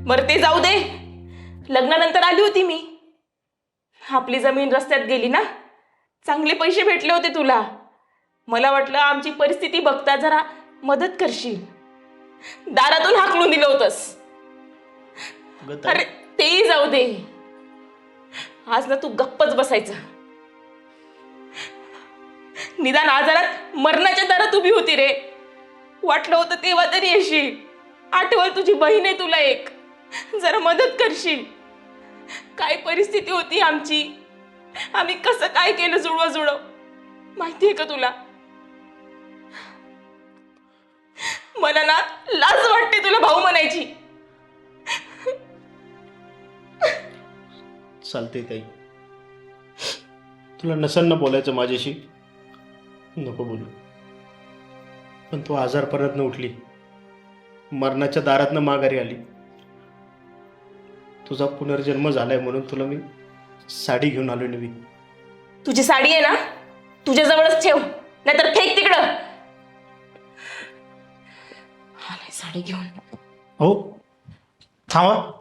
बरं ते जाऊ दे, लग्नानंतर आली होती मी. आपली जमीन रस्त्यात गेली ना, चांगले पैसे भेटले होते तुला. मला वाटलं आमची परिस्थिती बघता जरा मदत करशील. दारातून हाकलून दिलं होतंस. अरे तेही जाऊ दे, आज ना तू गप्पच बसायचं. निदान आजारात मरणाच्या दारात उभी होती रे. वाटलं होतं तेव्हा तरी येशील. आठवल तुझी बहीण आहे तुला एक, जरा मदत करशील. काय परिस्थिती होती आमची, आम्ही कसं काय केलं जुळव माहितीये का तुला? मला ना लाज वाटते तुला भाऊ म्हणायची. चालते ताई, तुला नसेल ना बोलायचं माझ्याशी, नको बोलू. पण तू आजारपणात उठली, मरणाच्या दारातनं माघारी आली. तुझा पुनर्जन्म झालाय म्हणून तुला मी साडी घेऊन आलो नवी. तुझी साडी आहे ना, तुझ्याजवळच ठेव, नाहीतर फेक तिकडं. आलाय साडी घेऊन. हो थांबा.